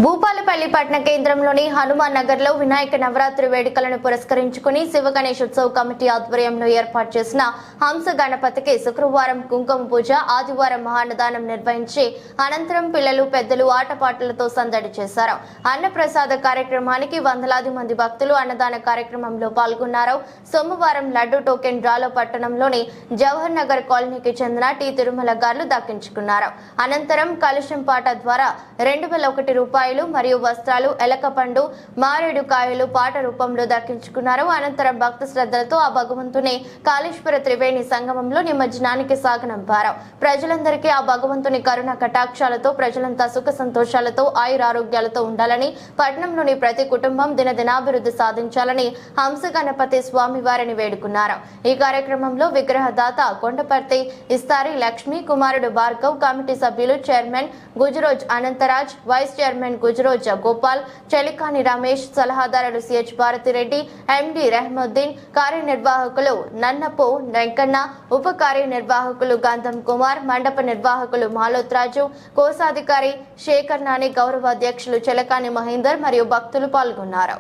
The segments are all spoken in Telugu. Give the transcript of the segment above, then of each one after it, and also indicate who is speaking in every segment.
Speaker 1: భూపాలపల్లి పట్టణ కేంద్రంలోని హనుమాన్ నగర్ లో వినాయక నవరాత్రి వేడుకలను పురస్కరించుకుని శివ గణేష్ ఉత్సవ్ కమిటీ ఆధ్వర్యంలో ఏర్పాటు చేసిన హంస గణపతికి శుక్రవారం కుంకుమ పూజ, ఆదివారం మహాన్నదానం నిర్వహించి అనంతరం పిల్లలు పెద్దలు ఆటపాటలతో సందడి చేశారు. అన్నప్రసాద కార్యక్రమానికి వందలాది మంది భక్తులు అన్నదాన కార్యక్రమంలో పాల్గొన్నారు. సోమవారం లడ్డు టోకెన్ డ్రాలో పట్టణంలోని జవహర్ నగర్ కాలనీకి చెందిన టి తిరుమల గారు దక్కించుకున్నారు. అనంతరం కలుషం పాట ద్వారా 2001 రూపాయలు మరియు వస్త్రాలు, ఎలకపండు, మారేడు కాయలు పాట రూపంలో దక్కించుకున్నారు. అనంతరం భక్తి శ్రద్ధలతో ఆ భగవంతుని కాళేశ్వర త్రివేణి సంగమంలో నిమజ్జనానికి సాగనంపారు. ప్రజలందరికీ ఆ భగవంతుని కరుణ కటాక్షాలతో ప్రజలంతా సుఖ సంతోషాలతో ఆయురారోగ్యాలతో ఉండాలని, పట్టణంలోని ప్రతి కుటుంబం దినదినాభివృద్ధి సాధించాలని హంస గణపతి స్వామి వారిని వేడుకున్నారు. ఈ కార్యక్రమంలో విగ్రహదాత కొండపర్తి ఇస్తారి లక్ష్మి, కుమారుడు భార్గవ్, కమిటీ సభ్యులు chairman గుజరోజ్ Anantharaj, vice chairman గుజరోజ్ Gopal, చెలికాని రమేష్, సలహాదారులు సిహెచ్ భారతిరెడ్డి, ఎండి రెహముద్దీన్, కార్యనిర్వాహకులు నన్నపు వెంకన్న, ఉప కార్యనిర్వాహకులు గంధం కుమార్, మండప నిర్వాహకులు మాలోత్రాజు, కోశాధికారి శేఖర్ నాని, గౌరవ అధ్యక్షులు చెలకాని మహేందర్ మరియు భక్తులు పాల్గొన్నారు.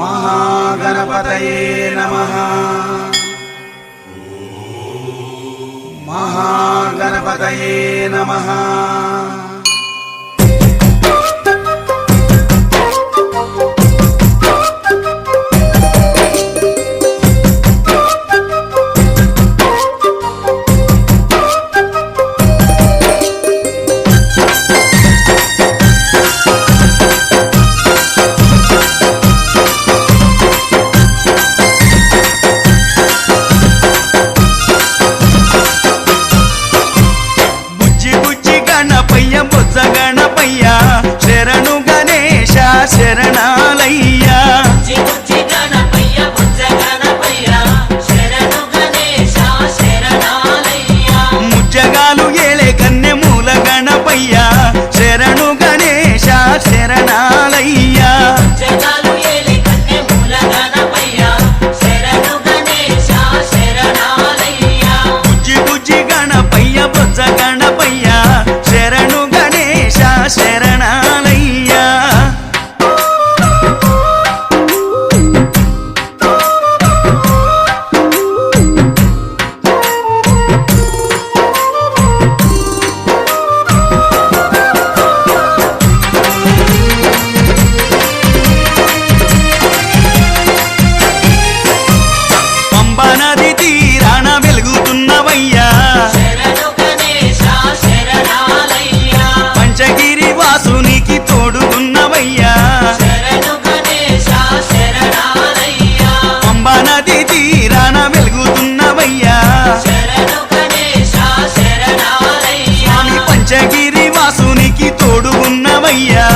Speaker 2: మహాగణపతయే నమః. మహాగణపతయే నమః. శరణు గణేశ శరణాలయ్యా, ముజ్జగాలు ఏలే కన్నె మూల గణపయ్యా, శరణు గణేశ శరణాలయ్యా, బుజ్జి బుజ్జి గణపయ్య బొజ్జ గణపయ్యా, శరణు గణేశ శరణాలయ్యా. పంబా నది తీరాన వెలుగుతున్నవయ్యా, పంచగిరి వాసునికి తోడుగున్నవయ్యా, పంబా నది తీరాన వెలుగుతున్నవయ్యా, స్వామి పంచగిరి వాసునికి తోడుగున్నవయ్యా,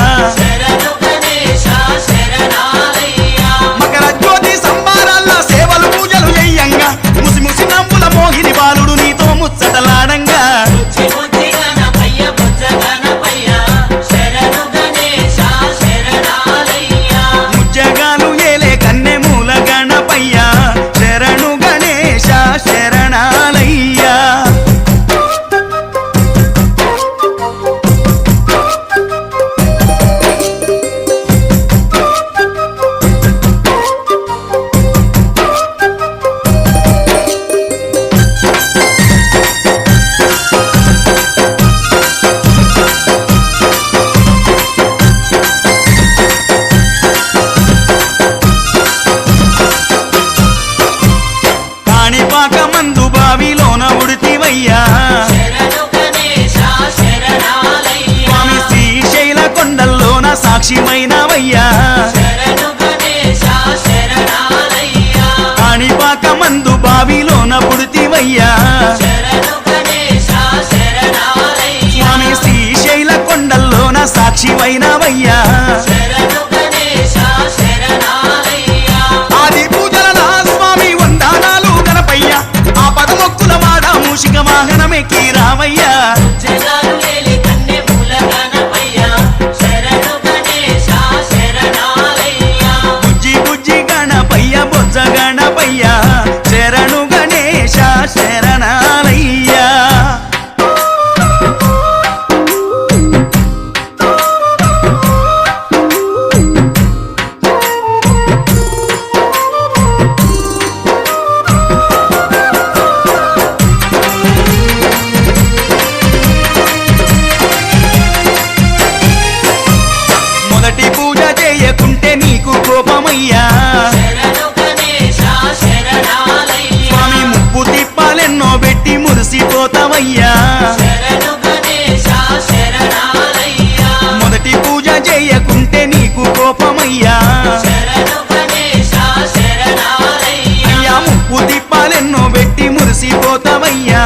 Speaker 2: మకర జ్యోతి సంబారాల్లో సేవలు పూజలు చెయ్యంగా, ముసి ముసి నవ్వుల మోహిని బాలుడు నీతో ముచ్చటలాడంగా, ముజ్జగాలు ఏలే కన్నె మూల గణపయ్యా, శరణు గణేశ శరణాలయ్యా. కాణిపాక మందు బావిలోన ఉడితివయ్యా, స్వామి శ్రీశైల కొండల్లోన సాక్షిమైనవయ్యా, కాణిపాక మందు బావిలోన పుడితివయ్యా, స్వామి శ్రీశైల కొండల్లోన సాక్షిమైనవయ్యా, ఆది పూజల నా స్వామి వందనాలు గణపయ్య, ఆ పదమొక్కుల వాడ మూషిక వాహనమెక్కి రావయ్యా, బుజ్జి బుజ్జి గణపయ్య బొజ్జ గణపయ్య, శరణు గణేశ శరణాలయ్యా. పోతావయ్యా